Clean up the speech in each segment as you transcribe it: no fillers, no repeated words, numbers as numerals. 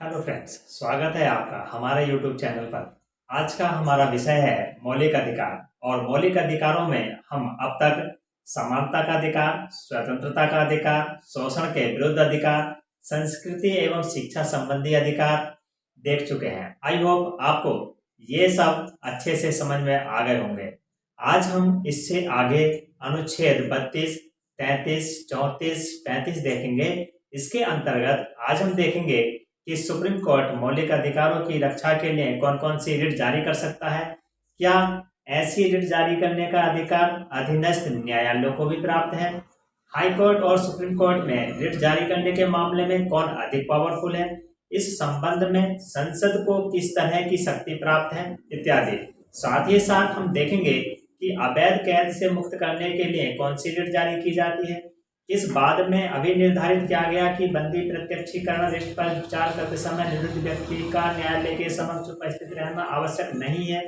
Hello friends, स्वागत है आपका हमारे यूट्यूब चैनल पर। आज का हमारा विषय है मौलिक अधिकार। और मौलिक अधिकारों में हम अब तक समानता का अधिकार, स्वतंत्रता का अधिकार, शोषण के विरुद्ध अधिकार, संस्कृति एवं शिक्षा संबंधी अधिकार देख चुके हैं। आई होप आपको ये सब अच्छे से समझ में आ गए होंगे। आज हम इससे आगे अनुच्छेद 32, 33, 34, 35 देखेंगे। इसके अंतर्गत आज हम देखेंगे कि सुप्रीम कोर्ट मौलिक अधिकारों की रक्षा के लिए कौन कौन सी रिट जारी कर सकता है। क्या ऐसी रिट जारी करने का अधिकार अधीनस्थ न्यायालयों को भी प्राप्त है। हाई कोर्ट और सुप्रीम कोर्ट में रिट जारी करने के मामले में कौन अधिक पावरफुल है। इस संबंध में संसद को किस तरह की शक्ति प्राप्त है इत्यादि। साथ ही साथ हम देखेंगे कि अवैध कैद से मुक्त करने के लिए कौन सी रिट जारी की जाती है। इस बाद में अभी निर्धारित किया गया कि बंदी प्रत्यक्षीकरण रिट पर विचार करते समय निवृत्त व्यक्ति का न्यायालय के समक्ष उपस्थित रहना आवश्यक नहीं है।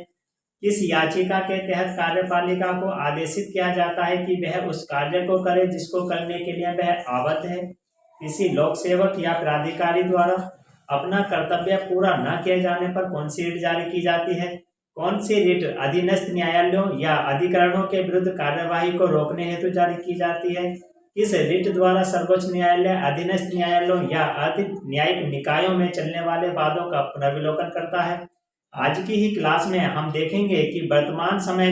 इस याचिका के तहत कार्यपालिका को आदेशित किया जाता है कि वह उस कार्य को करे जिसको करने के लिए वह आवत है। किसी लोक सेवक या प्राधिकारी द्वारा अपना कर्तव्य पूरा न किए जाने पर कौन सी रिट जारी की जाती है। कौन सी रिट अधीनस्थ न्यायालयों या अधिकरणों के विरुद्ध कार्यवाही को रोकने हेतु जारी की जाती है। इस रिट द्वारा सर्वोच्च न्यायालय अधीनस्थ न्यायालयों या अधिक न्यायिक निकायों में चलने वाले वादों का पुनर्विलोकन करता है। आज की ही क्लास में हम देखेंगे कि वर्तमान समय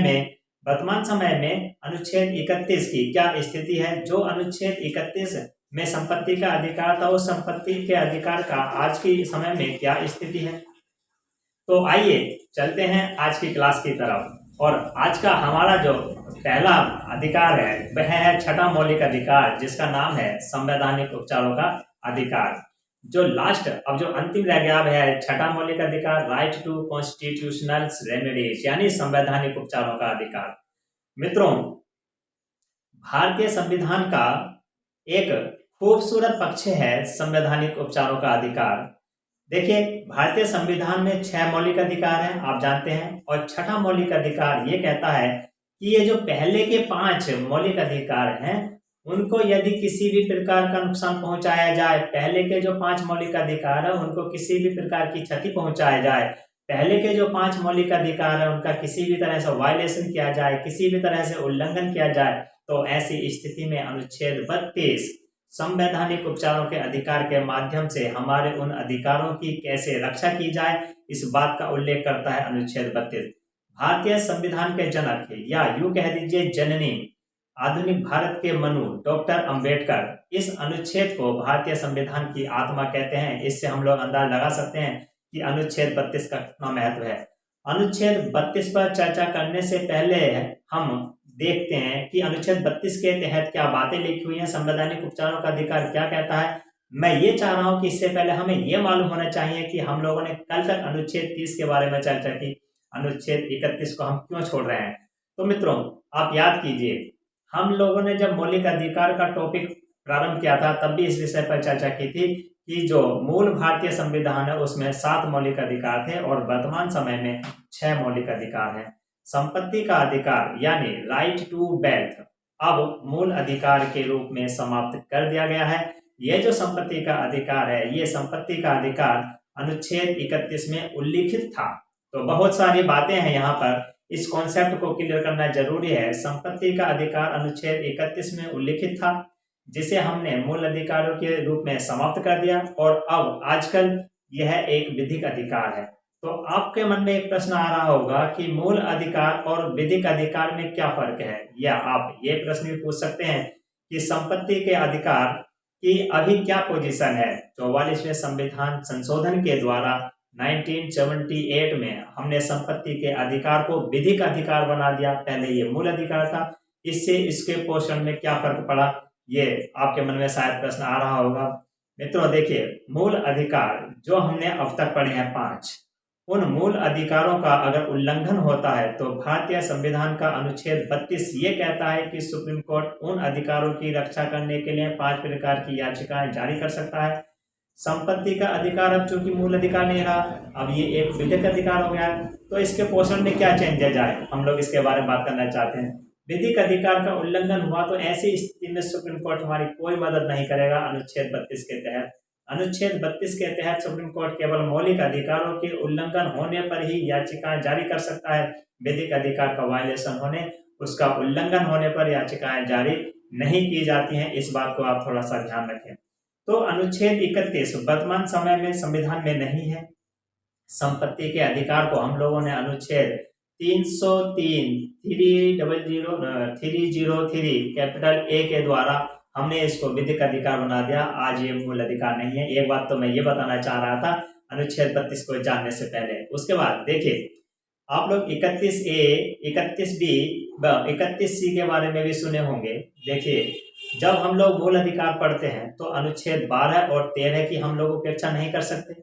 में अनुच्छेद 31 की क्या स्थिति है। जो अनुच्छेद 31 में संपत्ति का अधिकार था, उस संपत्ति के अधिकार का आज के समय में क्या स्थिति है। तो आइए चलते हैं आज की क्लास की तरफ। और आज का हमारा जो पहला अधिकार है वह है छठा मौलिक अधिकार, जिसका नाम है संवैधानिक उपचारों का अधिकार। जो अंतिम रह गया है छठा मौलिक अधिकार, राइट टू कॉन्स्टिट्यूशनल रेमेडीज, यानी संवैधानिक उपचारों का अधिकार। मित्रों, भारतीय संविधान का एक खूबसूरत पक्ष है संवैधानिक उपचारों का अधिकार। देखिए, भारतीय संविधान में 6 मौलिक अधिकार हैं, आप जानते हैं। और छठा मौलिक अधिकार ये कहता है कि ये जो पहले के 5 मौलिक अधिकार हैं, उनको यदि किसी भी प्रकार का नुकसान पहुंचाया जाए, पहले के जो 5 मौलिक अधिकार है उनको किसी भी प्रकार की क्षति पहुंचाया जाए, पहले के जो 5 मौलिक अधिकार है उनका किसी भी तरह से वायलेशन किया जाए, किसी भी तरह से उल्लंघन किया जाए, तो ऐसी स्थिति में अनुच्छेद 32 संवैधानिक उपचारों के अधिकार के माध्यम से हमारे उन अधिकारों की कैसे रक्षा की जाए, इस बात का उल्लेख करता है अनुच्छेद 32। भारतीय संविधान के जनक, या यूं कह दीजिए जननी, आधुनिक भारत के मनु डॉक्टर अंबेडकर इस अनुच्छेद को भारतीय संविधान की आत्मा कहते हैं। इससे हम लोग अंदाज लगा सकते हैं कि अनुच्छेद 32 का कितना महत्व है। अनुच्छेद 32 पर चर्चा करने से पहले हम देखते हैं कि अनुच्छेद 32 के तहत क्या बातें लिखी हुई हैं, संवैधानिक उपचारों का अधिकार क्या कहता है। मैं ये चाह रहा हूं कि इससे पहले हमें ये मालूम होना चाहिए कि हम लोगों ने कल तक अनुच्छेद 30 के बारे में चर्चा की, अनुच्छेद 31 को हम क्यों छोड़ रहे हैं। तो मित्रों, आप याद कीजिए, हम लोगों ने जब मौलिक अधिकार का टॉपिक प्रारंभ किया था तब भी इस विषय पर चर्चा की थी कि जो मूल भारतीय संविधान है उसमें 7 मौलिक अधिकार थे और वर्तमान समय में 6 मौलिक अधिकार हैं। संपत्ति का अधिकार यानी राइट टू वेल्थ अब मूल अधिकार के रूप में समाप्त कर दिया गया है। यह जो संपत्ति का अधिकार है, ये संपत्ति का अधिकार अनुच्छेद 31 में उल्लिखित था। तो बहुत सारी बातें हैं यहाँ पर, इस कॉन्सेप्ट को क्लियर करना जरूरी है। संपत्ति का अधिकार अनुच्छेद 31 में उल्लिखित था, जिसे हमने मूल अधिकारों के रूप में समाप्त कर दिया और अब आजकल यह एक विधिक अधिकार है। तो आपके मन में एक प्रश्न आ रहा होगा कि मूल अधिकार और विधिक अधिकार में क्या फर्क है, या आप ये प्रश्न भी पूछ सकते हैं कि संपत्ति के अधिकार की अभी क्या पोजीशन है। 44वें संविधान संशोधन के द्वारा 1978 में हमने संपत्ति के अधिकार को विधिक अधिकार बना दिया, पहले ये मूल अधिकार था। इससे इसके पोषण में क्या फर्क पड़ा, ये आपके मन में शायद प्रश्न आ रहा होगा। मित्रों देखिए, मूल अधिकार जो हमने अब तक पढ़े हैं 5, उन मूल अधिकारों का अगर उल्लंघन होता है तो भारतीय संविधान का अनुच्छेद 32 ये कहता है कि सुप्रीम कोर्ट उन अधिकारों की रक्षा करने के लिए 5 प्रकार की याचिकाएं जारी कर सकता है। संपत्ति का अधिकार अब चूंकि मूल अधिकार नहीं रहा, अब ये एक विधिक अधिकार हो गया है। तो इसके पोषण में क्या चेंजेज आए, हम लोग इसके बारे में बात करना चाहते हैं। विधिक अधिकार का उल्लंघन हुआ तो ऐसी स्थिति में सुप्रीम कोर्ट हमारी कोई मदद नहीं करेगा अनुच्छेद 32 के तहत। अनुच्छेद 32 के तहत सुप्रीम कोर्ट केवल मौलिक अधिकारों के उल्लंघन होने पर ही याचिकाएं जारी कर सकता है। विधिक अधिकार का वायलेशन होने, उसका उल्लंघन होने पर याचिकाएं जारी नहीं की जाती हैं। इस बात को आप थोड़ा सा ध्यान रखें। तो अनुच्छेद 31 वर्तमान समय में संविधान में नहीं है। संपत्ति के अधिकार को हम लोगों ने अनुच्छेद 303 303 कैपिटल ए के द्वारा हमने इसको विधिक अधिकार बना दिया। आज ये मूल अधिकार नहीं है। एक बात तो मैं ये बताना चाह रहा था अनुच्छेद 32 को जानने से पहले। उसके बाद देखिए, आप लोग 31A, 31B, 31C के बारे में भी सुने होंगे। देखिए, जब हम लोग मूल अधिकार पढ़ते हैं तो अनुच्छेद 12 और 13 की हम लोग उपेक्षा नहीं कर सकते।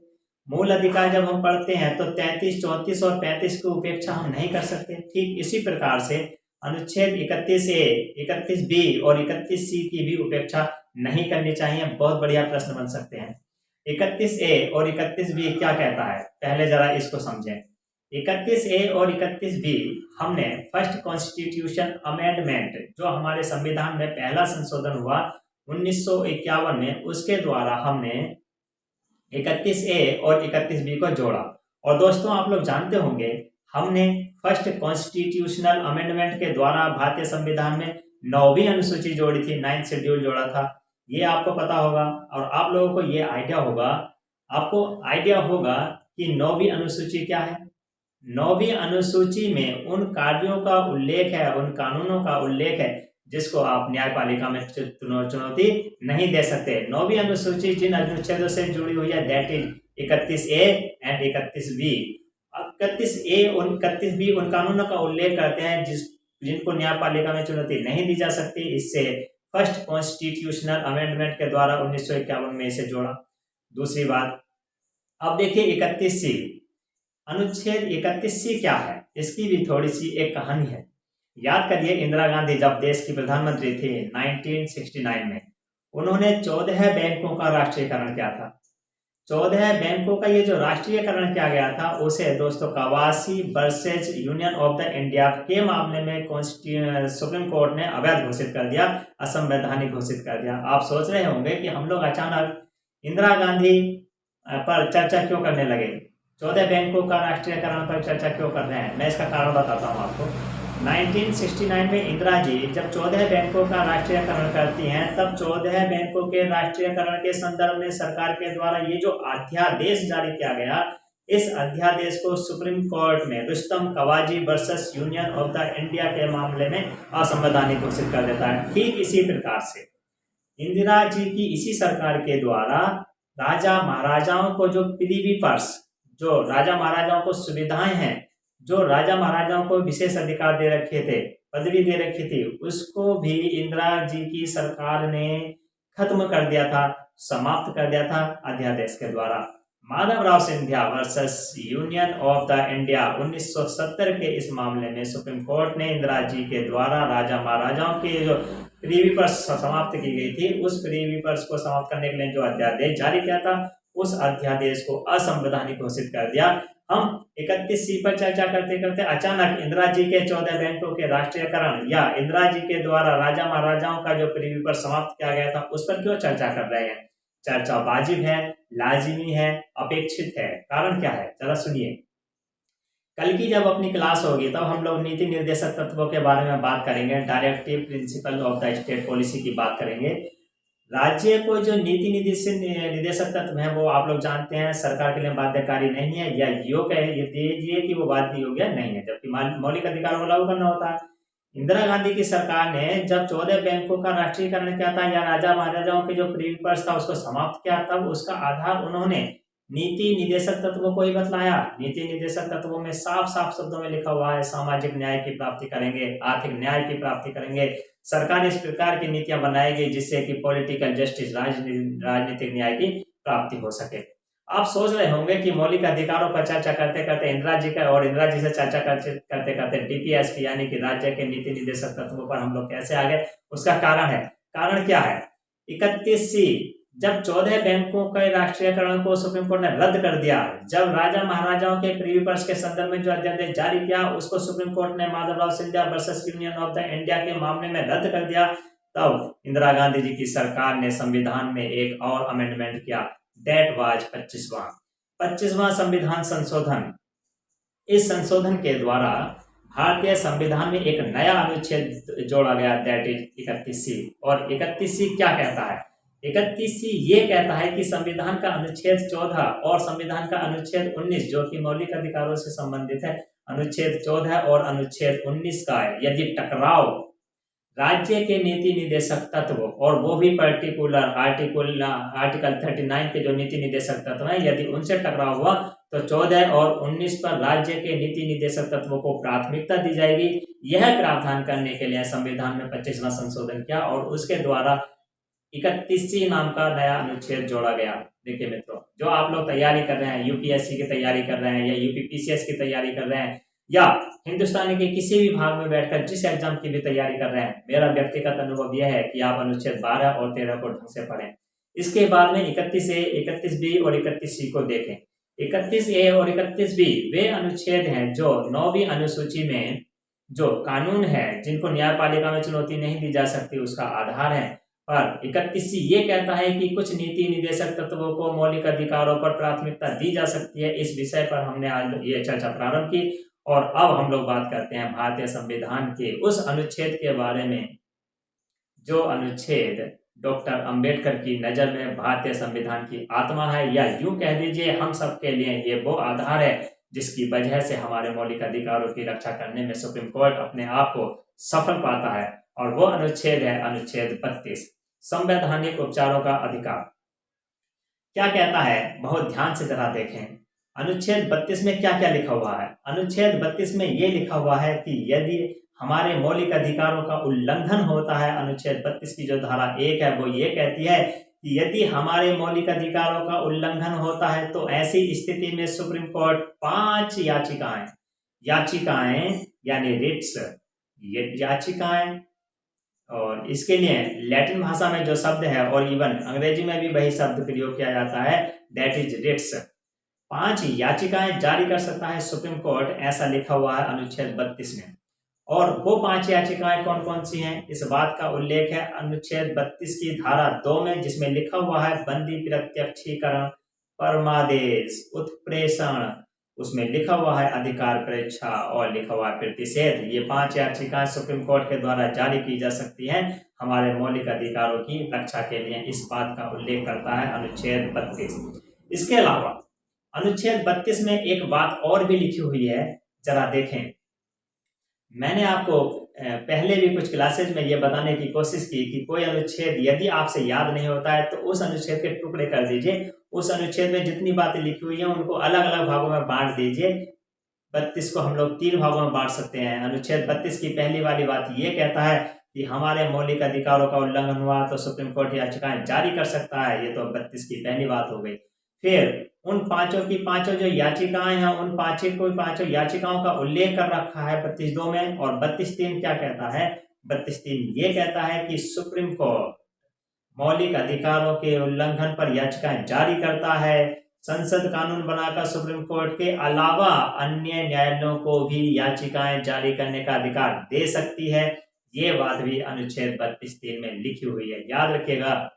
मूल अधिकार जब हम पढ़ते हैं तो 33, 34 और 35 की उपेक्षा हम नहीं कर सकते। ठीक इसी प्रकार से अनुच्छेद 31A, 31B और 31C की भी उपेक्षा नहीं करनी चाहिए। बहुत बढ़िया प्रश्न बन सकते हैं। 31A और 31B क्या कहता है, पहले जरा इसको समझें। 31A और 31B हमने फर्स्ट कॉन्स्टिट्यूशन अमेंडमेंट, जो हमारे संविधान में पहला संशोधन हुआ 1951 में, उसके द्वारा हमने 31A और 31B को जोड़ा। और दोस्तों, आप लोग जानते होंगे हमने फर्स्ट कॉन्स्टिट्यूशनल अमेंडमेंट के द्वारा भारतीय संविधान में 9वीं अनुसूची जोड़ी थी, 9th शेड्यूल जोड़ा था। ये आपको पता होगा और आप लोगों को ये आइडिया होगा, आपको आइडिया होगा कि 9वीं अनुसूची क्या है। 9वीं अनुसूची में उन कार्यों का उल्लेख है, उन कानूनों का उल्लेख है जिसको आप न्यायपालिका में चुनौती नहीं दे सकते। 9वीं अनुसूची जिन अनुच्छेदों से जुड़ी हुई है, that is 31A and 31B। 31A और 31B उन कानूनों का उल्लेख करते हैं जिनको न्यायपालिका में चुनौती नहीं दी जा सकती। इससे फर्स्ट कॉन्स्टिट्यूशनल अमेंडमेंट के द्वारा 1951 में इसे जोड़ा। दूसरी बात, अब देखिए 31C, अनुच्छेद 31C क्या है, इसकी भी थोड़ी सी एक कहानी है। याद करिए, इंदिरा गांधी जब देश की प्रधानमंत्री थी 1969 में, उन्होंने 14 बैंकों का राष्ट्रीयकरण किया था। 14 बैंकों का ये जो राष्ट्रीयकरण किया गया था, उसे दोस्तों Kawasi versus union of the India के मामले में सुप्रीम कोर्ट ने अवैध घोषित कर दिया, असंवैधानिक घोषित कर दिया। आप सोच रहे होंगे कि हम लोग अचानक इंदिरा गांधी पर चर्चा क्यों करने लगे, 14 बैंकों का राष्ट्रीयकरण पर चर्चा क्यों कर रहे हैं। मैं इसका कारण बताता हूँ आपको। 1969 में इंदिरा जी जब 14 बैंकों का राष्ट्रीयकरण करती हैं, तब 14 बैंकों के राष्ट्रीयकरण के संदर्भ में सरकार के द्वारा ये जो अध्यादेश जारी किया गया, इस अध्यादेश को सुप्रीम कोर्ट में Rustom Cavasji versus union of the India के मामले में असंवैधानिक घोषित कर देता है। ठीक इसी प्रकार से इंदिरा जी की इसी सरकार के द्वारा राजा महाराजाओं को जो प्रिवी पर्स, जो राजा महाराजाओं को सुविधाएं हैं, जो राजा महाराजाओं को विशेष अधिकार दे रखे थे, पदवी दे रखी थी, उसको भी इंदिरा जी की सरकार ने खत्म कर दिया था, समाप्त कर दिया था अध्यादेश के द्वारा। Madhavrao Scindia versus union of the India 1970 के इस मामले में सुप्रीम कोर्ट ने इंदिरा जी के द्वारा राजा महाराजाओं के जो प्रिवी पर्स समाप्त की गई थी, उस प्रिवी पर्स को समाप्त करने के लिए जो अध्यादेश जारी किया था, उस अध्यादेश को असंवैधानिक घोषित कर दिया। हम 31C पर चर्चा करते करते अचानक इंदिरा जी के 14 बैंकों के राष्ट्रीयकरण या इंदिरा जी के द्वारा राजा महाराजाओं का जो प्रिवी पर्स समाप्त किया गया था, उस पर क्यों चर्चा कर रहे हैं। चर्चा वाजिब है, लाजिमी है, अपेक्षित है। कारण क्या है, जरा सुनिए। कल की जब अपनी क्लास होगी तब हम लोग नीति निर्देशक तत्वों के बारे में बात करेंगे, directive principle of the state policy की बात करेंगे। राज्य को जो नीति निर्देशक तत्व है वो आप लोग जानते हैं सरकार के लिए बाध्यकारी नहीं है, या योग्य है, ये दीजिए कि वो बाध्य योग्य नहीं है, जबकि मौलिक अधिकारों को लागू करना होता है। इंदिरा गांधी की सरकार ने जब 14 बैंकों का राष्ट्रीयकरण किया था या राजा महाराजाओं के जो प्रिवी पर्स था उसको समाप्त किया, तब उसका आधार उन्होंने नीति निर्देशक तत्वों को ही बतलाया। नीति निर्देशक तत्वों में साफ साफ शब्दों में लिखा हुआ है, सामाजिक न्याय की प्राप्ति करेंगे, आर्थिक न्याय की प्राप्ति करेंगे, सरकार इस प्रकार की नीतियां बनाएगी जिससे कि पॉलिटिकल जस्टिस, राजनीतिक न्याय की प्राप्ति हो सके। आप सोच रहे होंगे कि मौलिक अधिकारों पर चर्चा करते करते इंदिरा जी का और इंदिरा जी से चर्चा करते करते डीपीएसपी यानी कि राज्य के नीति निर्देशक तत्वों पर हम लोग कैसे आ गए। उसका कारण है, कारण क्या है, 31C जब 14 बैंकों के राष्ट्रीयकरण को सुप्रीम कोर्ट ने रद्द कर दिया, जब राजा महाराजाओं के प्रिवी पर्स के संदर्भ में जो अध्यादेश जारी किया उसको सुप्रीम कोर्ट ने Madhavrao Scindia versus union of the India के मामले में रद्द कर दिया, तब इंदिरा गांधी जी की सरकार ने संविधान में एक और अमेंडमेंट किया दैट वाज 25वां संविधान संशोधन। इस संशोधन के द्वारा भारतीय संविधान में एक नया अनुच्छेद जोड़ा गया, दैट इज 31सी। और 31सी क्या कहता है? 31सी ये कहता है कि संविधान का अनुच्छेद 14 और संविधान का अनुच्छेद 19 जो कि मौलिक अधिकारों से संबंधित है, अनुच्छेद 14 और अनुच्छेद 19 का यदि टकराव राज्य के नीति निर्देशक तत्व, और वो भी पर्टिकुलर आर्टिकल 39 के जो नीति निर्देशक तत्व है, यदि उनसे टकराव हुआ तो 14 और 19 पर राज्य के नीति निर्देशक तत्वों को प्राथमिकता दी जाएगी। यह प्रावधान करने के लिए संविधान में 25वां संशोधन किया और उसके द्वारा 31सी नाम का नया अनुच्छेद जोड़ा गया। देखिए मित्रों, जो आप लोग तैयारी कर रहे हैं, यूपीएससी की तैयारी कर रहे हैं या यूपीपीसीएस की तैयारी कर रहे हैं या हिंदुस्तान के किसी भी भाग में बैठकर जिस एग्जाम की भी तैयारी कर रहे हैं, मेरा व्यक्तिगत अनुभव यह है कि आप अनुच्छेद 12 और 13 को ढंग से पढ़ें। इसके बाद में 31A, 31B और 31C को देखें। 31A और 31B वे अनुच्छेद हैं जो 9वीं अनुसूची में जो कानून है जिनको न्यायपालिका में चुनौती नहीं दी जा सकती उसका आधार है। पर 31C ये कहता है कि कुछ नीति निर्देशक तत्वों को मौलिक अधिकारों पर प्राथमिकता दी जा सकती है। इस विषय पर हमने आज ये चर्चा प्रारंभ की और अब हम लोग बात करते हैं भारतीय संविधान के उस अनुच्छेद के बारे में जो अनुच्छेद डॉक्टर अंबेडकर की नजर में भारतीय संविधान की आत्मा है, या यूं कह दीजिए हम सबके लिए ये वो आधार है जिसकी वजह से हमारे मौलिक अधिकारों की रक्षा करने में सुप्रीम कोर्ट अपने आप को सफल पाता है। और वो अनुच्छेद है अनुच्छेद 32, संवैधानिक उपचारों का अधिकार। क्या कहता है, बहुत ध्यान से जरा देखें। अनुच्छेद 32 में क्या क्या लिखा हुआ है? अनुच्छेद 32 में ये लिखा हुआ है कि यदि हमारे मौलिक अधिकारों का उल्लंघन होता है, अनुच्छेद 32 की जो धारा 1 है वो ये कहती है कि यदि हमारे मौलिक अधिकारों का उल्लंघन होता है तो ऐसी स्थिति में सुप्रीम कोर्ट 5 याचिकाएं यानी रिट्स, याचिकाएं, और इसके लिए लैटिन भाषा में जो शब्द है और इवन अंग्रेजी में भी वही शब्द प्रयोग किया जाता है, दैट इज रिट्स। 5 याचिकाएं जारी कर सकता है सुप्रीम कोर्ट, ऐसा लिखा हुआ है अनुच्छेद 32 में। और वो 5 याचिकाएं कौन कौन सी हैं, इस बात का उल्लेख है अनुच्छेद 32 की धारा 2 में, जिसमें लिखा हुआ है बंदी प्रत्यक्षीकरण, परमादेश, उत्प्रेषण, उसमें लिखा हुआ है अधिकार परीक्षा और लिखा हुआ है प्रतिषेध। ये 5 याचिकाएं सुप्रीम कोर्ट के द्वारा जारी की जा सकती हैं हमारे मौलिक अधिकारों की रक्षा के लिए। इस बात का उल्लेख करता है अनुच्छेद 32। इसके अलावा अनुच्छेद 32 में एक बात और भी लिखी हुई है, जरा देखें। मैंने आपको पहले भी कुछ क्लासेज में ये बताने की कोशिश की कि कोई अनुच्छेद यदि आपसे याद नहीं होता है तो उस अनुच्छेद के टुकड़े कर दीजिए। उस अनुच्छेद में जितनी बातें लिखी हुई हैं उनको अलग अलग भागों में बांट दीजिए। 32 को हम लोग 3 भागों में बांट सकते हैं। अनुच्छेद 32 की पहली वाली बात ये कहता है कि हमारे मौलिक अधिकारों का उल्लंघन हुआ तो सुप्रीम कोर्ट याचिकाएं जारी कर सकता है। ये तो 32 की पहली बात हो गई। फिर उन 5 की 5 जो याचिकाएं हैं उन 5 याचिकाओं का उल्लेख कर रखा है 32(2) में। और 32(3) क्या कहता है? 32(3) ये कहता है कि सुप्रीम कोर्ट मौलिक अधिकारों के उल्लंघन पर याचिकाएं जारी करता है। संसद कानून बनाकर सुप्रीम कोर्ट के अलावा अन्य न्यायालयों को भी याचिकाएं जारी करने का अधिकार दे सकती है। ये बात भी अनुच्छेद 32(3) में लिखी हुई है, याद रखिएगा।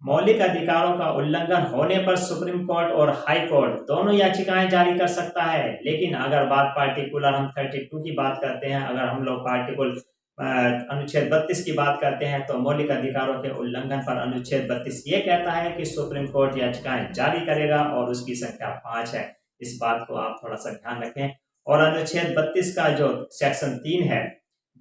मौलिक अधिकारों का उल्लंघन होने पर सुप्रीम कोर्ट और हाई कोर्ट दोनों याचिकाएं जारी कर सकता है। लेकिन अगर बात पार्टिकुलर हम 32 की बात करते हैं, अगर हम लोग पार्टिकुलर अनुच्छेद 32 की बात करते हैं तो मौलिक अधिकारों के उल्लंघन पर अनुच्छेद 32 ये कहता है कि सुप्रीम कोर्ट याचिकाएं जारी करेगा और उसकी संख्या 5 है। इस बात को आप थोड़ा सा ध्यान रखें। और अनुच्छेद 32 का जो सेक्शन 3 है,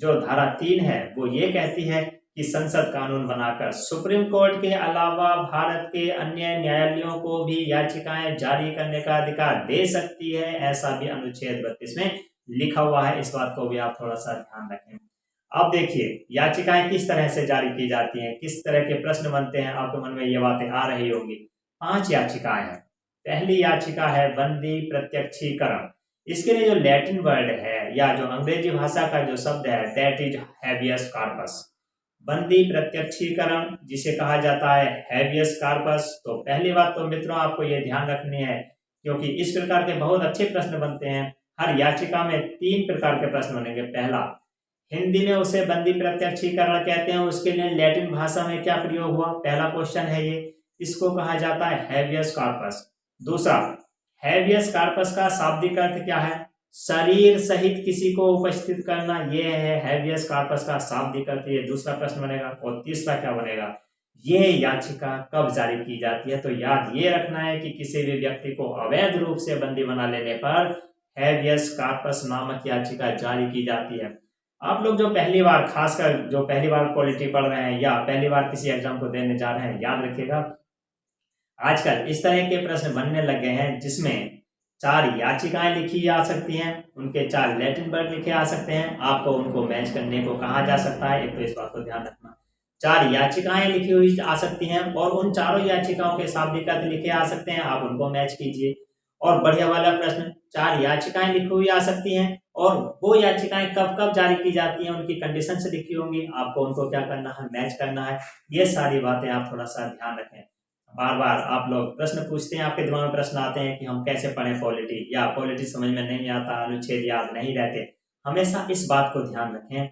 जो धारा 3 है, वो ये कहती है कि संसद कानून बनाकर सुप्रीम कोर्ट के अलावा भारत के अन्य न्यायालयों को भी याचिकाएं जारी करने का अधिकार दे सकती है। ऐसा भी अनुच्छेद 32 में लिखा हुआ है। इस बात को भी आप थोड़ा सा ध्यान रखें। अब देखिए याचिकाएं किस तरह से जारी की जाती हैं, किस तरह के प्रश्न बनते हैं, आपके मन में ये बातें आ रही होंगी। 5 याचिकाएं हैं। पहली याचिका है बंदी प्रत्यक्षीकरण। इसके लिए जो लैटिन वर्ड है या जो अंग्रेजी भाषा का जो शब्द है, दैट इज हैबियस कॉर्पस। बंदी प्रत्यक्षीकरण जिसे कहा जाता है हैबियस कॉर्पस। तो पहली बात तो मित्रों आपको ये ध्यान रखनी है, क्योंकि इस प्रकार के बहुत अच्छे प्रश्न बनते हैं। हर याचिका में 3 प्रकार के प्रश्न बनेंगे। पहला, हिंदी में उसे बंदी प्रत्यक्षीकरण कहते हैं, उसके लिए लैटिन भाषा में क्या प्रयोग हुआ, पहला क्वेश्चन है ये। इसको कहा जाता है हैबियस कॉर्पस। दूसरा, हैबियस कॉर्पस का शाब्दिक अर्थ क्या है? शरीर सहित किसी को उपस्थित करना, ये है हैबियस कॉर्पस का शाब्दिक अर्थ। ये दूसरा प्रश्न बनेगा। और तीसरा क्या बनेगा? ये याचिका कब जारी की जाती है? तो याद ये रखना है कि किसी भी व्यक्ति को अवैध रूप से बंदी बना लेने पर हैबियस कॉर्पस नामक याचिका जारी की जाती है। आप लोग जो पहली बार, खासकर जो पहली बार पॉलिटी पढ़ रहे हैं या पहली बार किसी एग्जाम को देने जा रहे हैं, याद रखिएगा आजकल इस तरह के प्रश्न बनने लगे हैं जिसमें 4 याचिकाएं लिखी जा सकती हैं, उनके 4 लैटिन वर्ड लिखे आ सकते हैं, आपको उनको मैच करने को कहा जा सकता है। एक तो इस बात को ध्यान रखना, 4 याचिकाएं लिखी हुई आ सकती हैं और उन चारों याचिकाओं के शाब्दिक अर्थ लिखे आ सकते हैं, आप उनको मैच कीजिए। और बढ़िया वाला प्रश्न, 4 याचिकाएं लिखी हुई आ सकती हैं और वो याचिकाएं कब कब जारी की जाती हैं, उनकी कंडीशन से लिखी होंगी, आपको उनको क्या करना है? मैच करना है। ये सारी बातें आप थोड़ा सा ध्यान रखें। बार बार आप लोग प्रश्न पूछते हैं, आपके दिमाग में प्रश्न आते हैं कि हम कैसे पढ़ें पॉलिटी, या पॉलिटी समझ में नहीं आता, अनुच्छेद याद नहीं रहते। हमेशा इस बात को ध्यान रखें,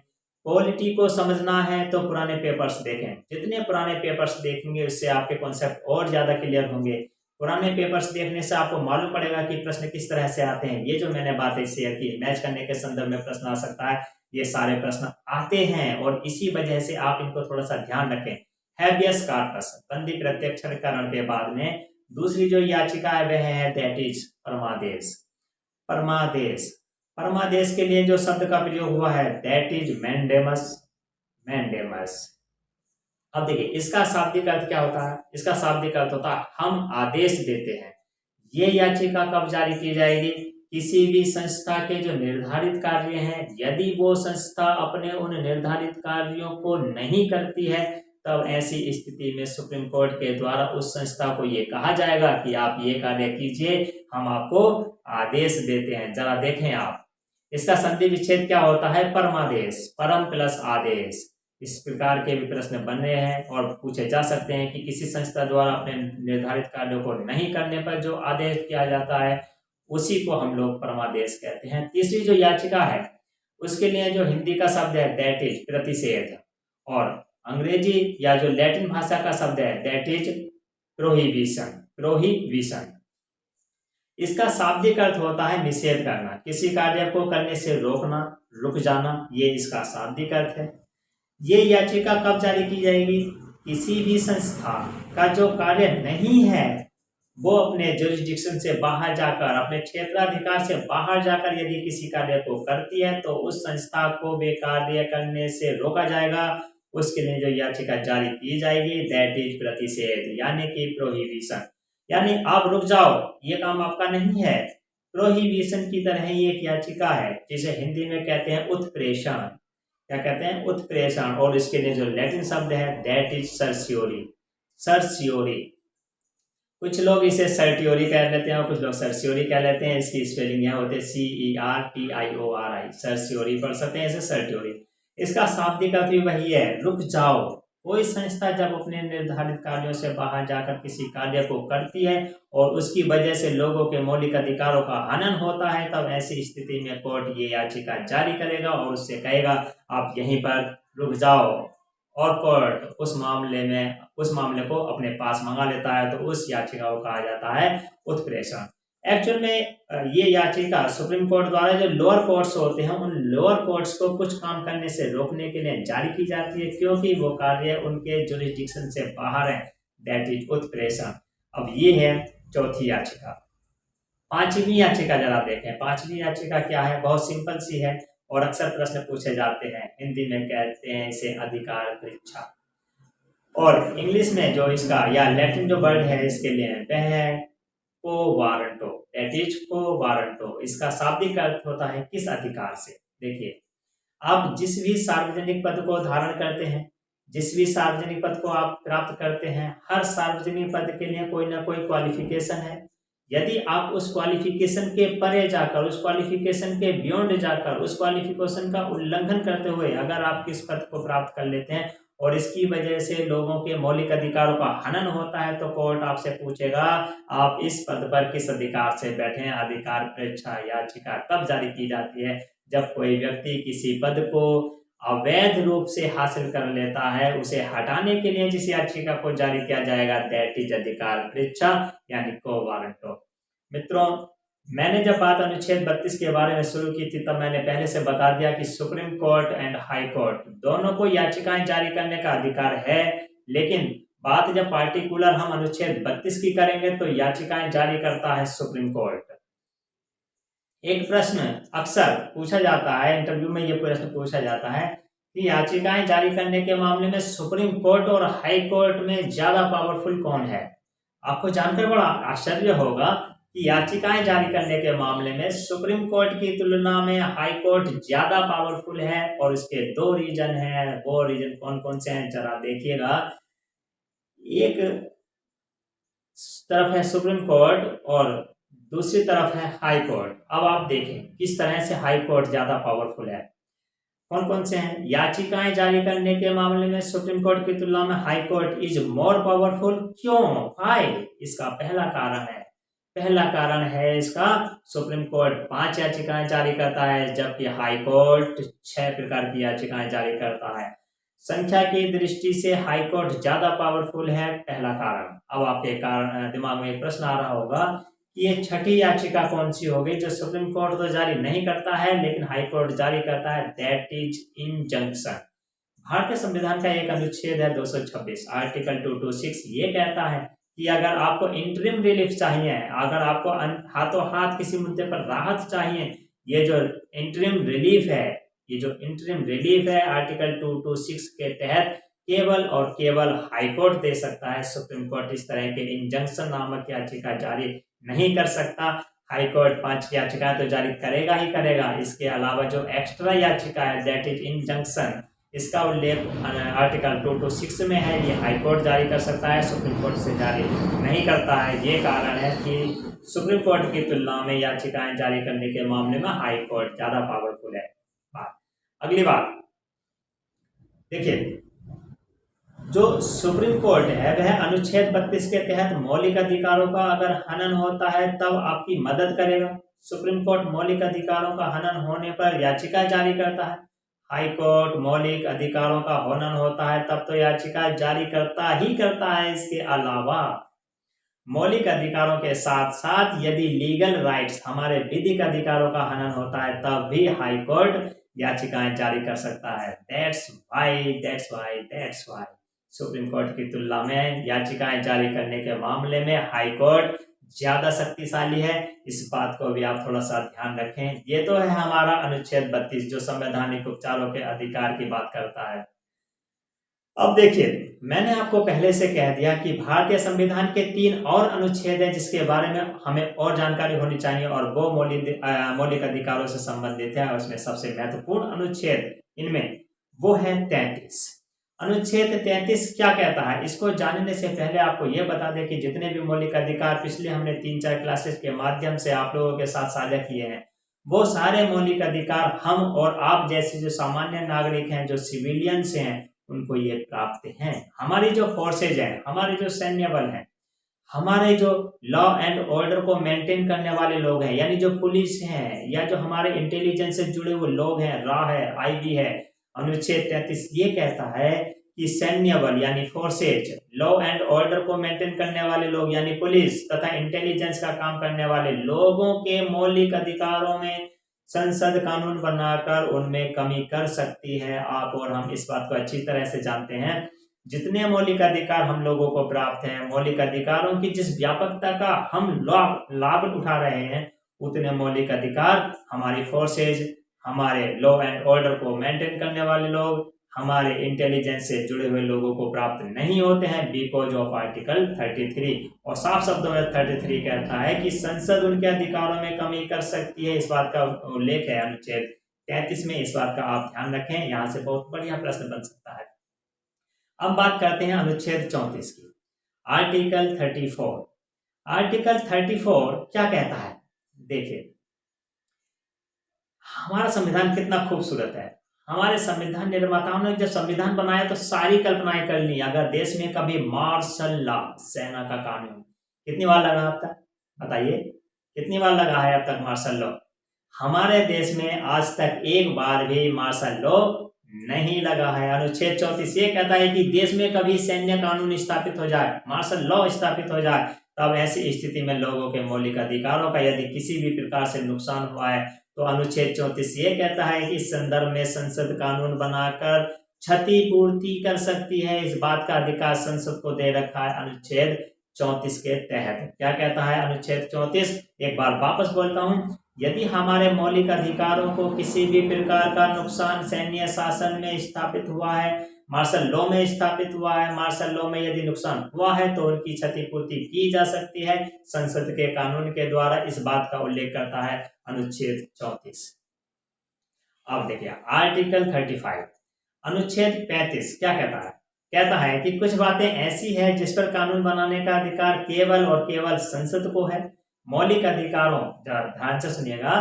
पॉलिटी को समझना है तो पुराने पेपर्स देखें। जितने पुराने पेपर्स देखेंगे उससे आपके कॉन्सेप्ट और ज़्यादा क्लियर होंगे। पुराने पेपर्स देखने से आपको मालूम पड़ेगा कि प्रश्न किस तरह से आते हैं। ये जो मैंने बातें शेयर की, मैच करने के संदर्भ में प्रश्न आ सकता है, ये सारे प्रश्न आते हैं और इसी वजह से आप इनको थोड़ा सा ध्यान रखें। हैबियस कॉर्पस, बंदी प्रत्यक्षीकरण के बाद में दूसरी जो याचिका है वह है दैट इज परमादेश। परमादेश, परमादेश के लिए जो शब्द का प्रयोग हुआ है दैट इज मैंडेमस। मैंडेमस, अब देखिए इसका शाब्दिक अर्थ क्या होता है? इसका शाब्दिक अर्थ होता है हम आदेश देते हैं। ये याचिका कब जारी की जाएगी? किसी भी संस्था के जो निर्धारित कार्य हैं, यदि वो संस्था अपने उन निर्धारित कार्यों को नहीं करती है, तब ऐसी स्थिति में सुप्रीम कोर्ट के द्वारा उस संस्था को ये कहा जाएगा कि आप ये कार्य कीजिए, हम आपको आदेश देते हैं। जरा देखें आप, इसका संधि विच्छेद क्या होता है? परमादेश, परम प्लस आदेश। इस प्रकार के भी प्रश्न बन रहे हैं और पूछे जा सकते हैं कि किसी संस्था द्वारा अपने निर्धारित कार्यों को नहीं करने पर जो आदेश किया जाता है उसी को हम लोग परमादेश कहते हैं। तीसरी जो याचिका है उसके लिए जो हिंदी का शब्द है दैट इज प्रतिषेध, और अंग्रेजी या जो लैटिन भाषा का शब्द है दैट इज प्रोहिबिशन। प्रोहिबिशन, इसका शाब्दिक अर्थ होता है निषेध करना, किसी कार्य को करने से रोकना, रुक जाना, ये इसका शाब्दिक अर्थ है। ये याचिका कब जारी की जाएगी? किसी भी संस्था का जो कार्य नहीं है वो अपने जुरिस्डिक्शन से बाहर जाकर, अपने क्षेत्राधिकार से बाहर जाकर यदि किसी कार्य को करती है तो उस संस्था को वे कार्य करने से रोका जाएगा। उसके लिए जो याचिका जारी की जाएगी दैट इज प्रतिषेध, यानी कि प्रोहिबिशन, यानी आप रुक जाओ, ये काम आपका नहीं है। प्रोहिबिशन की तरह ही एक याचिका है जिसे हिंदी में कहते हैं उत्प्रेषण। क्या कहते हैं? उत्प्रेषण। और इसके लिए जो लैटिन शब्द है दैट इज सर्सियोरी। सर्सियोरी, कुछ लोग इसे सर्टियोरी कह लेते हैं और कुछ लोग सर्सियोरी कह लेते हैं। इसकी स्पेलिंग यहाँ होते हैं CERTIORI, सर्सियोरी पढ़ सकते हैं इसे सर्टियोरी। इसका शाब्दिक अर्थ भी वही है, रुक जाओ। कोई संस्था जब अपने निर्धारित कार्यों से बाहर जाकर किसी कार्य को करती है और उसकी वजह से लोगों के मौलिक अधिकारों का हनन होता है, तब ऐसी स्थिति में कोर्ट ये याचिका जारी करेगा और उससे कहेगा आप यहीं पर रुक जाओ, और कोर्ट उस मामले को अपने पास मंगा लेता है, तो उस याचिका को कहा जाता है उत्प्रेषण। एक्चुअल में ये याचिका सुप्रीम कोर्ट द्वारा जो लोअर कोर्ट्स होते हैं उन लोअर कोर्ट्स को कुछ काम करने से रोकने के लिए जारी की जाती है, क्योंकि वो कार्य उनके जुरिस्डिक्शन से बाहर है, दैट इज उत्प्रेषण। अब ये है चौथी याचिका। पांचवी याचिका जरा देखें। पांचवी याचिका क्या है? बहुत सिंपल सी है और अक्सर प्रश्न पूछे जाते हैं। हिंदी में कहते हैं इसे अधिकार परीक्षा, और इंग्लिश में जो इसका या लैटिन जो वर्ड है इसके लिए वह है को वारंटो, दैट इज को वारंटो। इसका शाब्दिक अर्थ होता है किस अधिकार से। देखिए, आप जिस भी सार्वजनिक पद को धारण करते हैं, जिस भी सार्वजनिक पद को आप प्राप्त करते हैं, हर सार्वजनिक पद के लिए कोई ना कोई क्वालिफिकेशन है। यदि आप उस क्वालिफिकेशन के परे जाकर, उस क्वालिफिकेशन के बियॉन्ड जाकर, उस क्वालिफिकेशन का उल्लंघन करते हुए अगर आप किस पद को प्राप्त कर लेते हैं और इसकी वजह से लोगों के मौलिक अधिकारों का हनन होता है, तो कोर्ट आपसे पूछेगा आप इस पद पर किस अधिकार से बैठे हैं। अधिकार परीक्षा याचिका तब जारी की जाती है जब कोई व्यक्ति किसी पद को अवैध रूप से हासिल कर लेता है, उसे हटाने के लिए जिस याचिका को जारी किया जाएगा दैट इज अधिकार परीक्षा यानी को वारंटो। मित्रों, मैंने जब बात अनुच्छेद 32 के बारे में शुरू की थी तब मैंने पहले से बता दिया कि supreme court and high court दोनों को याचिकाएं जारी करने का अधिकार है, लेकिन बात जब पार्टिकुलर हम अनुच्छेद 32 की करेंगे तो याचिकाएं जारी करता है सुप्रीम कोर्ट। एक प्रश्न अक्सर पूछा जाता है, इंटरव्यू में ये प्रश्न पूछा जाता है कि याचिकाएं जारी करने के मामले में सुप्रीम कोर्ट और हाई कोर्ट में ज्यादा पावरफुल कौन है। आपको जानकर बड़ा आश्चर्य होगा कि याचिकाएं जारी करने के मामले में सुप्रीम कोर्ट की तुलना में हाई कोर्ट ज्यादा पावरफुल है, और इसके दो रीजन हैं। वो रीजन कौन कौन से हैं जरा देखिएगा। एक तरफ है सुप्रीम कोर्ट और दूसरी तरफ है हाई कोर्ट। अब आप देखें किस तरह से हाई कोर्ट ज्यादा पावरफुल है। कौन कौन से हैं? याचिकाएं जारी करने के मामले में सुप्रीम कोर्ट की तुलना में high court is more powerful. क्यों? व्हाई? इसका पहला कारण है इसका सुप्रीम कोर्ट 5 याचिकाएं जारी करता है, जबकि हाई कोर्ट 6 प्रकार की याचिकाएं जारी करता है। संख्या की दृष्टि से हाई कोर्ट ज्यादा पावरफुल है, पहला कारण। अब आपके दिमाग में एक प्रश्न आ रहा होगा कि ये छठी याचिका कौन सी होगी जो सुप्रीम कोर्ट तो जारी नहीं करता है लेकिन हाई कोर्ट जारी करता है, दैट इज इंजंक्शन। भारतीय संविधान का एक अनुच्छेद है 226 आर्टिकल 226, ये कहता है कि अगर आपको इंटरिम रिलीफ चाहिए, अगर आपको हाथों हाथ किसी मुद्दे पर राहत चाहिए, ये जो इंटरिम रिलीफ है आर्टिकल 226 के तहत केवल और केवल हाई कोर्ट दे सकता है। सुप्रीम कोर्ट इस तरह के इंजंक्शन नामक याचिका जारी नहीं कर सकता। हाई कोर्ट 5 याचिका तो जारी करेगा ही करेगा, इसके अलावा जो एक्स्ट्रा याचिका है दैट इज इंजंक्शन, इसका उल्लेख आर्टिकल 226 में है। ये हाई कोर्ट जारी कर सकता है, सुप्रीम कोर्ट से जारी नहीं करता है। ये कारण है कि सुप्रीम कोर्ट की तुलना में याचिकाएं जारी करने के मामले में हाई कोर्ट ज्यादा पावरफुल है। अगली बात देखिए, जो सुप्रीम कोर्ट है वह अनुच्छेद 32 के तहत मौलिक अधिकारों का अगर हनन होता है तब आपकी मदद करेगा। सुप्रीम कोर्ट मौलिक अधिकारों का हनन होने पर याचिका जारी करता है। हाई कोर्ट मौलिक अधिकारों का हनन होता है तब तो याचिका जारी करता ही करता है। इसके अलावा मौलिक अधिकारों के साथ साथ यदि लीगल राइट्स, हमारे विधिक अधिकारों का हनन होता है तब भी हाई कोर्ट याचिकाएं जारी कर सकता है। दैट्स वाई सुप्रीम कोर्ट की तुलना में याचिकाएं जारी करने के मामले में हाई कोर्ट ज्यादा शक्तिशाली है। इस बात को भी आप थोड़ा सा ध्यान रखें। ये तो है हमारा अनुच्छेद 32 जो संवैधानिक उपचारों के अधिकार की बात करता है। अब देखिए, मैंने आपको पहले से कह दिया कि भारतीय संविधान के 3 और अनुच्छेद हैं जिसके बारे में हमें और जानकारी होनी चाहिए, और वो मौलिक अधिकारों से संबंधित है। और उसमें सबसे महत्वपूर्ण अनुच्छेद इनमें वो है 33। अनुच्छेद 33 क्या कहता है, इसको जानने से पहले आपको ये बता दें कि जितने भी मौलिक अधिकार पिछले हमने 3-4 क्लासेस के माध्यम से आप लोगों के साथ साझा किए हैं, वो सारे मौलिक अधिकार हम और आप जैसे जो सामान्य नागरिक हैं, जो सिविलियंस हैं, उनको ये प्राप्त हैं। हमारी जो फोर्सेज हैं, हमारे जो सैन्य बल हैं, हमारे जो लॉ एंड ऑर्डर को मेंटेन करने वाले लोग हैं, यानी जो पुलिस हैं या जो हमारे इंटेलिजेंस से जुड़े हुए लोग हैं, रॉ है, आईबी है, अनुच्छेद 33 ये कहता है कि सैन्य बल यानी फोर्सेज, लॉ एंड ऑर्डर को मेंटेन करने वाले लोग यानी पुलिस तथा इंटेलिजेंस का काम करने वाले लोगों के मौलिक अधिकारों में संसद कानून बनाकर उनमें कमी कर सकती है। आप और हम इस बात को अच्छी तरह से जानते हैं। जितने मौलिक अधिकार हम लोगों को प्राप्त हैं, मौलिक अधिकारों की जिस व्यापकता का हम लाभ उठा रहे हैं, उतने मौलिक अधिकार हमारी फोर्सेज, हमारे लॉ एंड ऑर्डर को मेंटेन करने वाले लोग, हमारे इंटेलिजेंस से जुड़े हुए लोगों को प्राप्त नहीं होते हैं बिकॉज ऑफ आर्टिकल 33। और साफ शब्दों में 33 कहता है कि संसद उनके अधिकारों में कमी कर सकती है। इस बात का उल्लेख है अनुच्छेद 33 में। इस बात का आप ध्यान रखें, यहाँ से बहुत बढ़िया प्रश्न बन सकता है। अब बात करते हैं अनुच्छेद 34 की, आर्टिकल 34। आर्टिकल 34 क्या कहता है? देखिए, हमारा संविधान कितना खूबसूरत है। हमारे संविधान निर्माताओं ने जब संविधान बनाया तो सारी कल्पनाएं कर ली। अगर देश में कभी मार्शल लॉ, सेना का कानून, कितनी बार लगा अब तक? बताइए, कितनी बार लगा है अब तक मार्शल लॉ? हमारे देश में आज तक एक बार भी मार्शल लॉ नहीं लगा है। अनुच्छेद 34 ये कहता है कि देश में कभी सैन्य कानून स्थापित हो जाए, मार्शल लॉ स्थापित हो जाए, तब ऐसी स्थिति में लोगों के मौलिक अधिकारों का यदि किसी भी प्रकार से नुकसान हुआ है तो अनुच्छेद 34 ये कहता है कि इस संदर्भ में संसद कानून बनाकर क्षतिपूर्ति कर सकती है। इस बात का अधिकार संसद को दे रखा है अनुच्छेद 34 के तहत। क्या कहता है अनुच्छेद 34? एक बार वापस बोलता हूं, यदि हमारे मौलिक अधिकारों को किसी भी प्रकार का नुकसान सैन्य शासन में स्थापित हुआ है, मार्शल लॉ में स्थापित हुआ है, मार्शल लॉ में यदि नुकसान हुआ है तो उनकी क्षतिपूर्ति की जा सकती है संसद के कानून के द्वारा। इस बात का उल्लेख करता है अनुच्छेद 34। अब देखिए आर्टिकल 35 अनुच्छेद 35 क्या कहता है? कहता है कि कुछ बातें ऐसी है जिस पर कानून बनाने का अधिकार केवल और केवल संसद को है। मौलिक अधिकारों, ध्यान से सुनिएगा,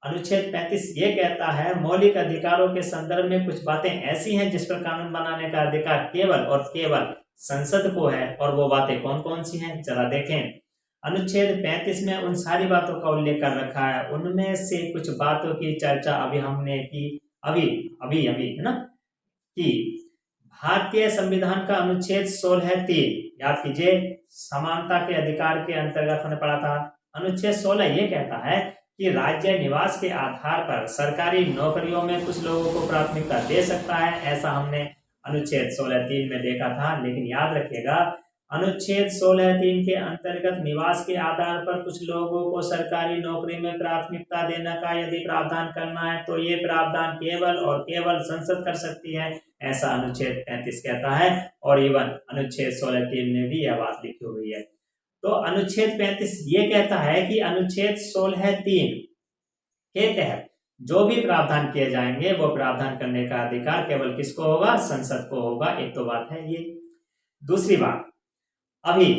अनुच्छेद 35 ये कहता है मौलिक अधिकारों के संदर्भ में कुछ बातें ऐसी हैं जिस पर कानून बनाने का अधिकार केवल और केवल संसद को है। और वो बातें कौन कौन सी हैं जरा देखें। अनुच्छेद 35 में उन सारी बातों का उल्लेख कर रखा है, उनमें से कुछ बातों की चर्चा अभी हमने की, अभी है ना, कि भारतीय संविधान का अनुच्छेद 16(3), याद कीजिए, समानता के अधिकार के अंतर्गत हमने पढ़ा था। अनुच्छेद 16 ये कहता है कि राज्य निवास के आधार पर सरकारी नौकरियों में कुछ लोगों को प्राथमिकता दे सकता है, ऐसा हमने अनुच्छेद 16(3) में देखा था। लेकिन याद रखिएगा, अनुच्छेद 16(3) के अंतर्गत निवास के आधार पर कुछ लोगों को सरकारी नौकरी में प्राथमिकता देने का यदि प्रावधान करना है तो ये प्रावधान केवल और केवल संसद कर सकती है, ऐसा अनुच्छेद 35 कहता है। और इवन अनुच्छेद 16(3) में भी यह बात लिखी हुई है। तो अनुच्छेद 35 ये कहता है कि अनुच्छेद 16(3) के तहत जो भी प्रावधान किए जाएंगे वो प्रावधान करने का अधिकार केवल किसको होगा? संसद को होगा। एक तो बात है ये। दूसरी बात, अभी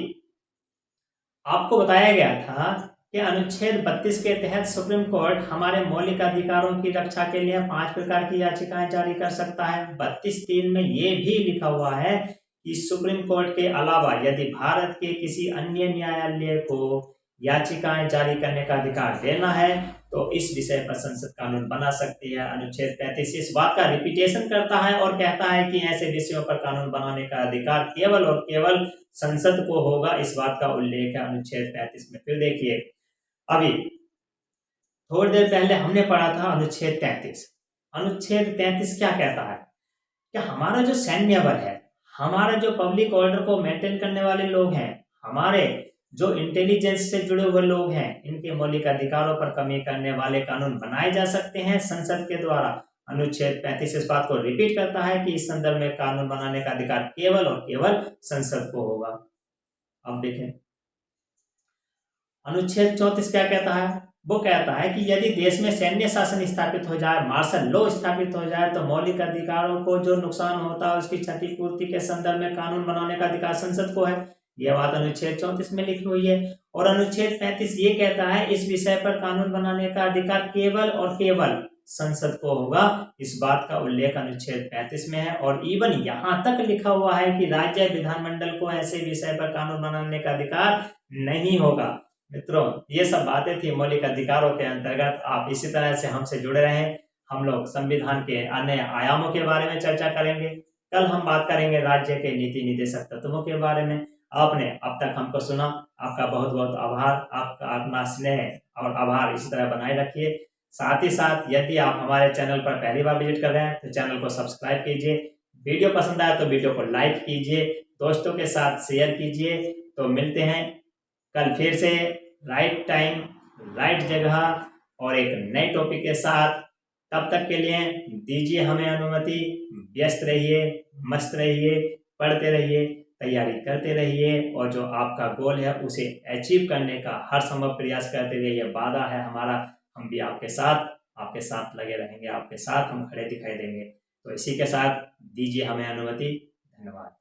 आपको बताया गया था कि अनुच्छेद 32 के तहत सुप्रीम कोर्ट हमारे मौलिक अधिकारों की रक्षा के लिए 5 प्रकार की याचिकाएं जारी कर सकता है। 32(3) में ये भी लिखा हुआ है कि सुप्रीम कोर्ट के अलावा यदि भारत के किसी अन्य न्यायालय को याचिकाएं जारी करने का अधिकार देना है तो इस विषय पर संसद कानून बना सकती है। अनुच्छेद 35 इस बात का रिपीटेशन करता है और कहता है कि ऐसे विषयों पर कानून बनाने का अधिकार केवल और केवल संसद को होगा। इस बात का उल्लेख है अनुच्छेद 35 में। फिर देखिए, अभी थोड़ी देर पहले हमने पढ़ा था अनुच्छेद 33। अनुच्छेद 33 क्या कहता है कि हमारा जो सैन्य बल है, हमारा जो पब्लिक ऑर्डर को मेंटेन करने वाले लोग हैं, हमारे जो इंटेलिजेंस से जुड़े हुए लोग हैं, इनके मौलिक अधिकारों पर कमी करने वाले कानून बनाए जा सकते हैं संसद के द्वारा। अनुच्छेद 35 इस बात को रिपीट करता है कि इस संदर्भ में कानून बनाने का अधिकार केवल और केवल संसद को होगा। अब देखें अनुच्छेद 34 क्या कहता है? वो कहता है कि यदि देश में सैन्य शासन स्थापित हो जाए, मार्शल लॉ स्थापित हो जाए, तो मौलिक अधिकारों को जो नुकसान होता है उसकी क्षतिपूर्ति के संदर्भ में कानून बनाने का अधिकार संसद को है। यह बात अनुच्छेद 34 में लिखी हुई है। और अनुच्छेद 35 ये कहता है इस विषय पर कानून बनाने का अधिकार केवल और केवल संसद को होगा। इस बात का उल्लेख अनुच्छेद 35 में है। और इवन यहाँ तक लिखा हुआ है कि राज्य विधानमंडल को ऐसे विषय पर कानून बनाने का अधिकार नहीं होगा। मित्रों, ये सब बातें थी मौलिक अधिकारों के अंतर्गत। आप इसी तरह से हमसे जुड़े रहें। हम लोग संविधान के अन्य आयामों के बारे में चर्चा करेंगे। कल हम बात करेंगे राज्य के नीति निर्देशक तत्वों के बारे में। आपने अब तक हमको सुना, आपका बहुत बहुत आभार। आपका अपना स्नेह और आभार इसी तरह बनाए रखिए। साथ ही साथ यदि आप हमारे चैनल पर पहली बार विजिट कर रहे हैं तो चैनल को सब्सक्राइब कीजिए। वीडियो पसंद आए तो वीडियो को लाइक कीजिए, दोस्तों के साथ शेयर कीजिए। तो मिलते हैं कल फिर से राइट टाइम, राइट जगह और एक नए टॉपिक के साथ। तब तक के लिए दीजिए हमें अनुमति। व्यस्त रहिए, मस्त रहिए, पढ़ते रहिए, तैयारी करते रहिए और जो आपका गोल है उसे अचीव करने का हर संभव प्रयास करते रहिए। यह वादा है हमारा। हम भी आपके साथ लगे रहेंगे, आपके साथ हम खड़े दिखाई देंगे। तो इसी के साथ दीजिए हमें अनुमति। धन्यवाद।